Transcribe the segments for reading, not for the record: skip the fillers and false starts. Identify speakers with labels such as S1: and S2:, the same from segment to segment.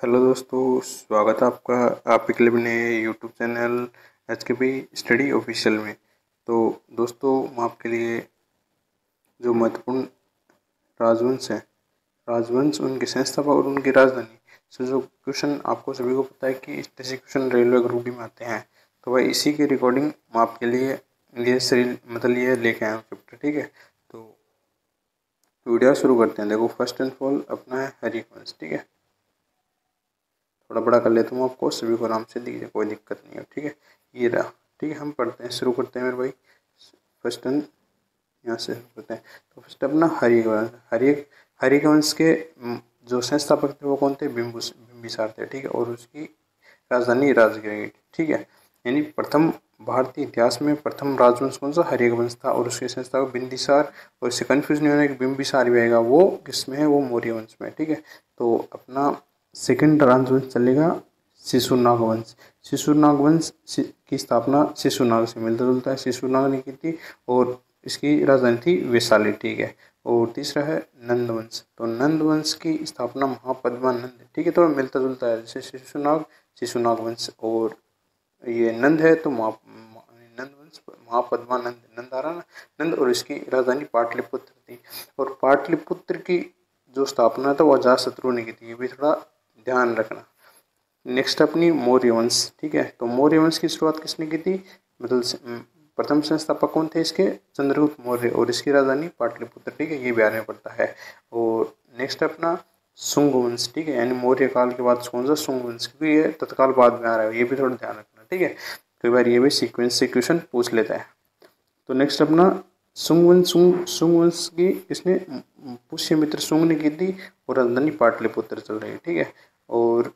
S1: Hello दोस्तों, स्वागत है आपका आपके लिए अपने YouTube channel HKP study official में। तो दोस्तों, मैं आपके लिए जो महत्वपूर्ण राजवंश है, राजवंश, उनके संस्थापक और उनकी राजधानी से जो क्वेश्चन आपको सभी को पता है कि इस तरह से क्वेश्चन रेलवे ग्रुप डी में आते हैं। तो भाई इसी की रिकॉर्डिंग मैं आपके लिए ये लेके आया हूँ चैप्टर। ठीक है, तो वीडियो शुरू करते हैं। देखो, फर्स्ट एंड ऑल अपना है हरिवंश। ठीक है, थोड़ा बड़ा कर लेता हूँ आपको, सभी को आराम से दीजिए, कोई दिक्कत नहीं है। ठीक है, ये रहा। ठीक है, हम पढ़ते हैं, शुरू करते हैं मेरे भाई। फर्स्ट एंड यहाँ से शुरू करते हैं। तो फर्स्ट अपना हरिवंश के जो संस्थापक थे वो कौन थे? बिंबिसार थे। ठीक है, और उसकी राजधानी राजगीर। ठीक है, यानी प्रथम भारतीय इतिहास में प्रथम राजवंश कौन सा? हरिवंश था, और उसके संस्थापक बिंबिसार। और इससे कंफ्यूज नहीं होना कि बिंबिसार भी आएगा, वो किसमें है? वो मौर्य वंश में। ठीक है, तो अपना सेकंड राजवंश चलेगा शिशुनाग वंश। शिशुनाग वंश की स्थापना शिशुनाग से मिलता जुलता है, शिशुनाग ने की थी, और इसकी राजधानी थी वैशाली। ठीक है, और तीसरा है नंद वंश। तो नंद वंश की स्थापना महापद्मानंद। ठीक है, तो मिलता जुलता है, जैसे शिशुनाग वंश, और ये नंद है तो नंद वंश महापद्मानंद, नंद आ रहा ना, नंद, और इसकी राजधानी पाटलिपुत्र थी। और पाटलिपुत्र की जो स्थापना था वो अजातशत्रु ने की थी, ये भी थोड़ा ध्यान रखना। नेक्स्ट अपनी मौर्य वंश। ठीक है, तो मौर्य वंश की शुरुआत किसने की थी? मतलब प्रथम संस्थापक कौन थे इसके? चंद्रगुप्त मौर्य, और इसकी राजधानी पाटलिपुत्र। ठीक है, ये बिहार में पड़ता है। और नेक्स्ट अपना शुंग वंश। ठीक है, यानी मौर्य काल के बाद कौन सा? शुंग वंश, क्योंकि ये तत्काल बाद में आ रहा है, ये भी थोड़ा ध्यान रखना। ठीक है, कई बार ये भी सीक्वेंस से क्वेश्चन पूछ लेता है। तो नेक्स्ट अपना शुंग वंश की किसने? पुष्यमित्र शुंग ने की थी, और राजधानी पाटलिपुत्र चल रही है। ठीक है, और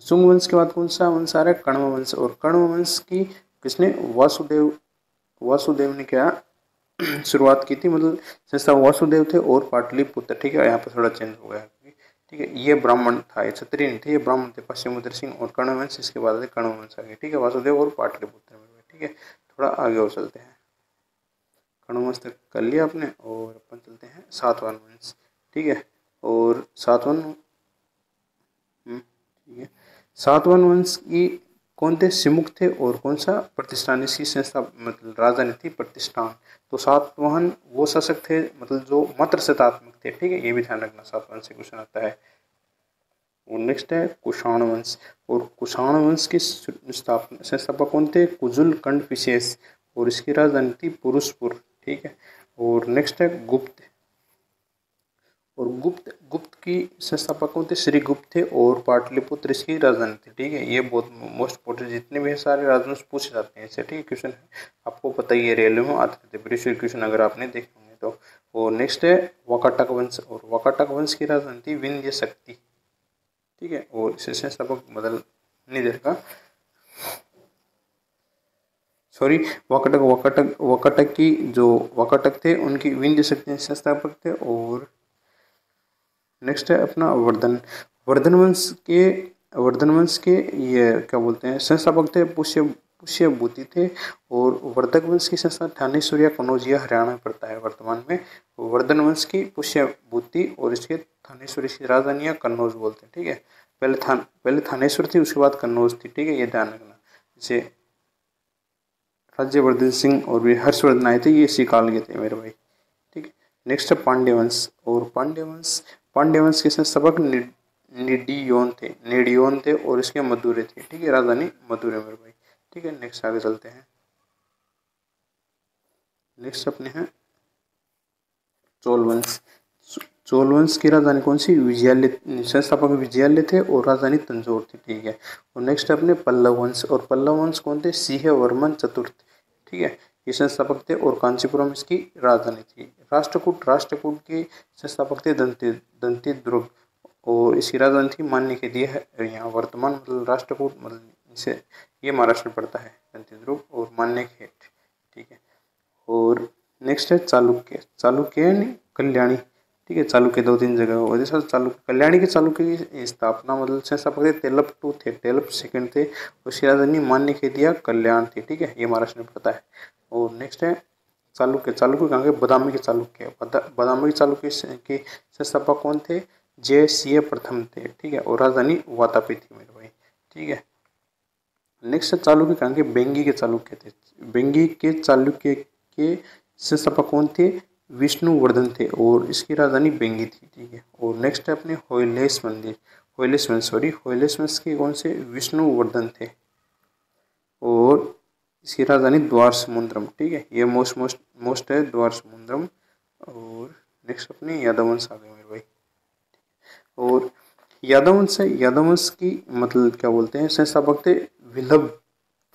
S1: शुंग वंश के बाद कौन सा वंश आ रहा है? कण्व वंश। और कण्व वंश की किसने? वासुदेव ने क्या शुरुआत की थी, मतलब संस्था वासुदेव थे और पाटलिपुत्र। ठीक है, यहाँ पर थोड़ा चेंज हो गया। ठीक है, ये ब्राह्मण था, ये क्षत्रिय नहीं थे, ये ब्राह्मण थे, पश्चिमोत्र सिंह और कण्व वंश, इसके बाद कण्व वंश आ गया। ठीक है, वासुदेव और पाटलिपुत्र में। ठीक है, थोड़ा आगे और चलते हैं। कण्व वंश तक कर लिया आपने, और अपन चलते हैं सातवाहन वंश। ठीक है, और ठीक है, सातवाहन वंश की कौन थे? सिमुख थे, और कौन सा? प्रतिष्ठान, इसकी संस्था मतलब राजधानी थी प्रतिष्ठान। तो सातवाहन वो शासक थे मतलब जो मत्र शतात्मक थे। ठीक है, ये भी ध्यान रखना, सातवाहन से क्वेश्चन आता है। और नेक्स्ट है कुषाण वंश। और कुषाण वंश के संस्थापक कौन थे? कुजुल कंड विशेष, और इसकी राजधानी थी पुरुषपुर। ठीक है, और नेक्स्ट है गुप्त। और गुप्त की संस्थापक कौन थे? श्री गुप्त थे, और पाटलिपुत्र इसकी राजधानी थी। ठीक है, ये बहुत मोस्ट इंपोर्टेंट, जितने भी सारे राजवंश पूछे जाते हैं इससे। ठीक है, क्वेश्चन आपको पता ही है, रेलवे में आते थे प्रीवियस क्वेश्चन अगर आपने देखे होंगे तो। और नेक्स्ट है वाकाटक वंश। और वाकाटक वंश की राजधानी थी विंध्य शक्ति। ठीक है, और इसे संस्थापक बदल नहीं देखा, सॉरी, वाकाटक की जो वाकाटक थे उनकी विंध्य शक्ति संस्थापक थे। और नेक्स्ट है अपना वर्धन वंश के ये क्या बोलते हैं? संस्थापक थे पुष्यभूति थे। और वर्धक वंश की संस्था थानेश्वरिया कनौजिया हरियाणा में पड़ता है वर्तमान में। वर्धन वंश की पुष्यभूति, और इसके थानेश्वरी की राजधानियां कन्नौज बोलते हैं। ठीक है, पहले थानेश्वर थी, उसके बाद कन्नौज थी। ठीक है, ये ध्यान रखना। जैसे राज्यवर्धन सिंह और भी हर्षवर्धन आए थे, ये इसी काल के थे मेरे भाई। ठीक है, नेक्स्ट है पांड्य वंश। और पांड्य वंश के संस्थापक नेडियोन थे, और इसके मदुरै थे। ठीक है, राजधानी मदुरै मेरे भाई। ठीक है, नेक्स्ट आगे चलते हैं। नेक्स्ट अपने हैं चोल वंश। चोल वंश की राजधानी कौन सी? विजयालय, संस्थापक विजयालय थे, और राजधानी तंजौर थी। ठीक है, और नेक्स्ट अपने पल्लव वंश। और पल्लव वंश कौन थे? सिंह वर्मन चतुर्थ। ठीक है, ये संस्थापक थे, और कांचीपुरम इसकी राजधानी थी। राष्ट्रकूट के संस्थापक थे दंती दुर्ग, और इसकी राजधानी थी मान्य के दिए है यहाँ वर्तमान, मतलब राष्ट्रकूट, मतलब इसे ये महाराष्ट्र में पड़ता है, दंती दुर्ग और मान्य खेत। ठीक है, और नेक्स्ट है चालुक्य यानी कल्याणी। ठीक है, चालुक्य दो तीन जगह हो, जैसे चालुक्य कल्याणी के चालुक्य की स्थापना मतलब संस्थापक थे तेलप थे, तेलप सेकंड थे, उसकी राजधानी मान्य के दिया कल्याण थी। ठीक है, ये महाराष्ट्र में पड़ता है। और नेक्स्ट है चालुक्य कहाँ के? बादामी के चालुक्य के संस्थापक कौन थे? जयसिंह प्रथम थे, ठीक है, और राजधानी वातापी थी मेरे भाई, ठीक है। नेक्स्ट चालुक्य कहाँ के, बेंगी के चालुक्य थे। बेंगी के चालुक्य के संस्थापक कौन थे, विष्णुवर्धन थे, और इसकी राजधानी बेंगी थी, ठीक है। और नेक्स्ट है अपने होयलेस मंदिर, होयलेस वंश के कौन से, विष्णुवर्धन थे, और इसकी राजधानी द्वार समुद्रम, ठीक है। ये मोस्ट है द्वार समुद्रम। और नेक्स्ट अपने यादव वंश आ गए मेरे भाई। और यादव वंश है, यादव वंश की मतलब क्या बोलते हैं, संस्थापक थे विल्लभ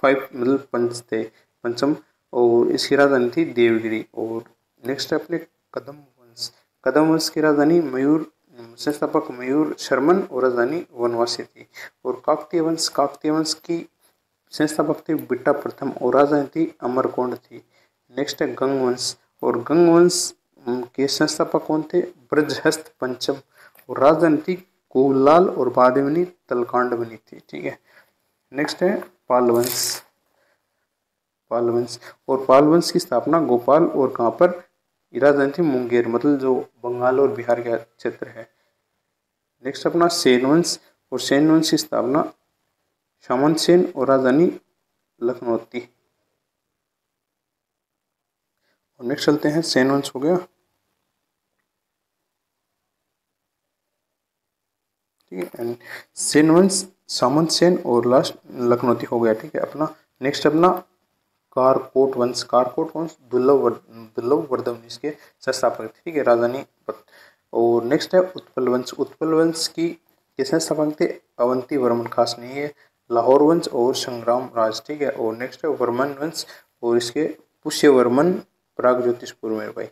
S1: फाइव, मतलब पंच थे, पंचम, और इसकी राजधानी थी देवगिरी। और नेक्स्ट है अपने कदम वंश की राजधानी मयूर, संस्थापक मयूर शर्मन, और राजधानी वनवासी थी। और काकतीय वंश की संस्थापक थे बिट्टा प्रथम, और राजधानी थी अमरकोंड थी। नेक्स्ट है गंग वंश, और गंग वंश के संस्थापक कौन थे, ब्रजहस्त पंचम, और राजधानी थी कोलाल, और बाद में तलकांड बनी थी, ठीक है। नेक्स्ट है पाल वंश, और पाल वंश की स्थापना गोपाल और कहाँ पर, राजधानी थी मुंगेर, मतलब जो बंगाल और बिहार का क्षेत्र है। नेक्स्ट अपना सेन वंश, और सेन वंश की स्थापना सामंत सेन, और राजधानी लखनऊ थी। और नेक्स्ट चलते हैं, सेन वंश हो गया, ठीक है। सेन वंश, सामंत सेन, और लास्ट लखनौती हो गया, ठीक है अपना। नेक्स्ट अपना कारकोट वंश, दुर्लभ वर्धन इसके संस्थापक थे, ठीक है, राजधानी। और नेक्स्ट है उत्पल वंश की संस्थापक थे अवंती वर्मन, खास नहीं है, लाहौर वंश और संग्राम राज, ठीक है। और नेक्स्ट है वर्मन वंश, और इसके पुष्यवर्मन प्राग ज्योतिषपुर में भाई,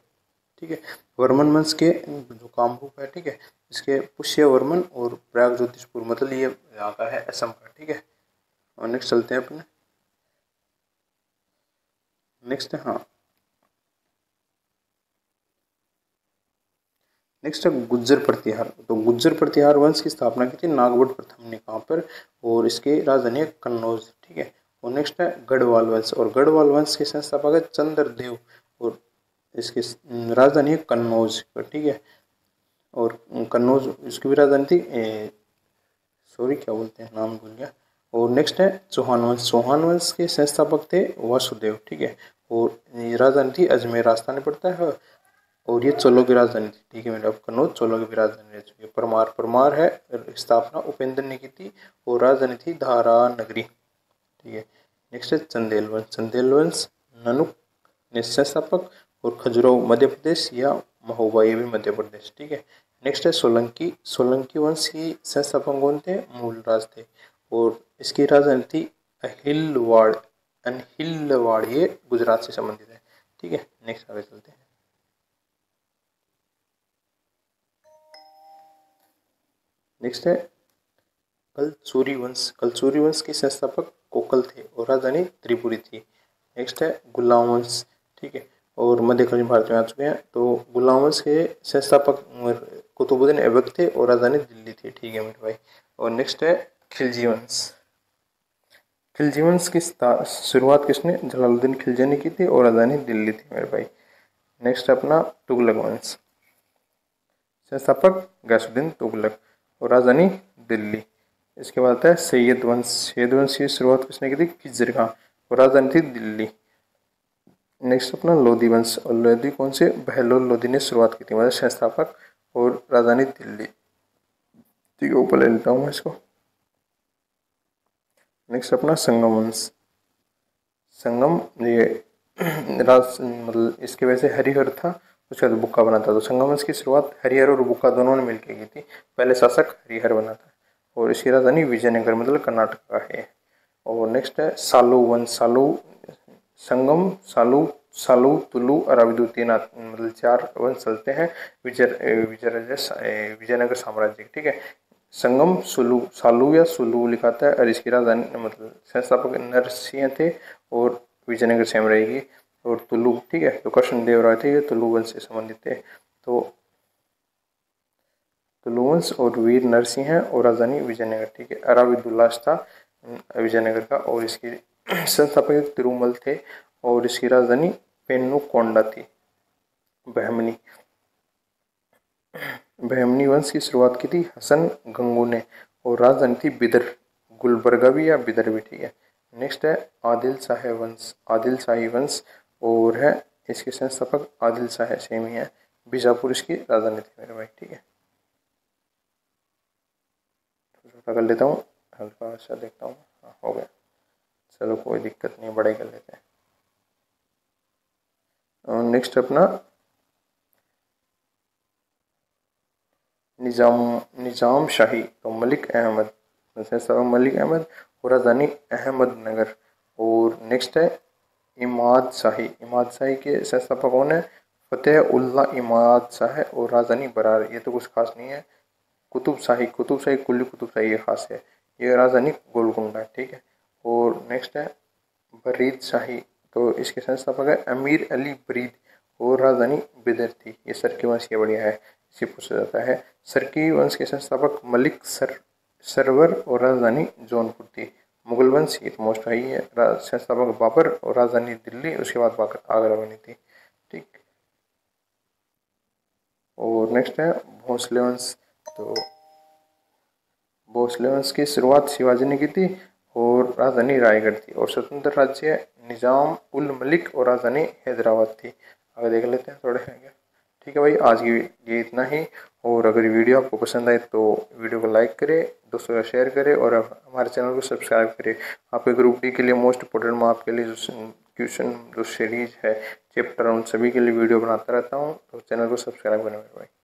S1: ठीक है। वर्मन वंश के जो कामरूप है, ठीक है, इसके पुष्यवर्मन और प्राग ज्योतिषपुर, मतलब ये यहाँ का है, असम का, ठीक है। और नेक्स्ट चलते हैं अपने, नेक्स्ट है, हाँ, नेक्स्ट है गुज्जर प्रतिहार। तो गुज्जर प्रतिहार वंश की स्थापना की थी नागभट्ट प्रथम ने, कहाँ पर, और इसके राजधानी है कन्नौज, ठीक है। और नेक्स्ट है गढ़वाल वंश, और गढ़वाल वंश के संस्थापक है चंद्रदेव, और इसकी राजधानी है कन्नौज, ठीक है। और कन्नौज इसकी भी राजधानी थी, सॉरी क्या बोलते हैं, नाम भूल गया। और नेक्स्ट है चौहान वंश के संस्थापक थे वासुदेव, ठीक है। और राजधानी थी अजमेर, राजस्थान में पड़ता है, और ये चोलों की राजधानी थी, ठीक है मेरे, अब कन्नौज चोलों की राजधानी रह चुकी है। परमार है, स्थापना उपेंद्र ने की थी, और राजधानी थी धारा नगरी, ठीक है। नेक्स्ट है चंदेल वंश ननुक ने संस्थापक, और खजुराहो मध्य प्रदेश, या महोबा ये भी मध्य प्रदेश, ठीक है। नेक्स्ट है सोलंकी वंश की संस्थापक कौन थे, मूलराज थे, और इसकी राजधानी थी अनहिलवाड़, ये गुजरात से संबंधित है, ठीक है। नेक्स्ट आगे चलते हैं। नेक्स्ट है कलचुरी वंश के संस्थापक कोकल थे, और राजधानी त्रिपुरी थी। नेक्स्ट है गुलाम वंश, ठीक है, और मध्यकालीन भारत में आ चुके हैं। तो गुलाम वंश के संस्थापक कुतुबुद्दीन ऐबक थे, और राजधानी दिल्ली थी, ठीक है मेरे भाई। और नेक्स्ट है खिलजी वंश की शुरुआत किसने, जलालुद्दीन खिलजी ने की थी, और राजधानी दिल्ली थी मेरे भाई। नेक्स्ट अपना तुगलक वंश, संस्थापक गैसुद्दीन तुगलक, और राजधानी दिल्ली। इसके बाद आता है सैयद वंश की शुरुआत किसने की थी, खिजर खां, और राजधानी थी दिल्ली। नेक्स्ट अपना लोधी वंश, और लोधी कौन से, बहलोल लोधी ने शुरुआत की थी, मतलब संस्थापक, और राजधानी दिल्ली, ठीक है, ऊपर ले लेता हूँ मैं इसको। नेक्स्ट अपना संगम वंश, ये मतलब इसके वजह से हरिहर था, उसके बाद बुक्का बना था। तो संगम वंश की शुरुआत हरिहर और बुक्का दोनों ने मिलकर की थी, पहले शासक हरिहर बना था, और इसकी राजधानी विजयनगर, मतलब कर्नाटक का है। और नेक्स्ट है सालू वंश, संगम, सालू, तुलु, अराविदु, तीन मतलब 4 वंश चलते हैं विजयनगर साम्राज्य, ठीक है। संगम सालू या सुलू लिखाता है, और इसकी राजधानी मतलब संस्थापक नरसिंह थे, और विजयनगर साम्राज्य की। और तुलु, ठीक है, तो कृष्णदेव राय थे, ये तुलु वंश से संबंधित थे। तो तुलु वंश और वीर नरसिंह है, और राजधानी विजयनगर, ठीक है। अराविदुल्लाह था विजयनगर का, और इसकी संस्थापक तिरुमल थे, और इसकी राजधानी पेन्नुकोंडा थी, बहमनी।
S2: बहमनी वंश की शुरुआत की थी हसन गंगू ने और राजधानी थी बिदर, गुलबर्गा भी या बिदर भी, ठीक है। नेक्स्ट है आदिल शाही वंश और है इसके संस्थापक आदिल शाह है, सेम ही है। बीजापुर इसकी राजधानी थी मेरे भाई, ठीक है। छोटा कर लेता हूँ, हल्का सा देखता हूँ, हाँ हो गया, चलो कोई दिक्कत नहीं, बड़े कर लेते हैं। नेक्स्ट अपना निजाम शाही, तो मलिक अहमद, मलिक अहमद और राजधानी अहमदनगर। और नेक्स्ट है इमाद शाही के संस्थापक कौन है? फतेह उल्ला इमाद शाह और राजधानी बरार, ये तो कुछ खास नहीं है। कुतुब शाही कुल्ली कुतुब शाही ये खास है, ये राजधानी गोलकुंडा है, ठीक है। और नेक्स्ट है बरीद शाही, तो इसके संस्थापक है अमीर अली बरीद और राजधानी बिदर थी। ये सरकी वंश ये बढ़िया है, इसे पूछा जाता है। सरकी वंश के संस्थापक मलिक सरवर और राजधानी जौनपुर थी। मुगल वंश ये तो मोस्ट हाई है, संस्थापक बाबर और राजधानी दिल्ली, उसके बाद आगरा बनी थी, ठीक। और नेक्स्ट है भोसले वंश, तो भोसले वंश की शुरुआत शिवाजी ने की थी और राजधानी रायगढ़ थी। और स्वतंत्र राज्य निजाम उल मलिक और राजधानी हैदराबाद थी। आगे देख लेते हैं थोड़े हैं क्या, ठीक है भाई। आज की ये इतना ही, और अगर वीडियो आपको पसंद आए तो वीडियो को लाइक करें, दोस्तों का शेयर करें और हमारे चैनल को सब्सक्राइब करें। आपके ग्रुप डी के लिए मोस्ट इम्पोर्टेंट, मैं आपके लिए जो क्वेश्चन जो सीरीज है चैप्टर उन सभी के लिए वीडियो बनाता रहता हूँ, तो चैनल को सब्सक्राइब करें मेरे भाई।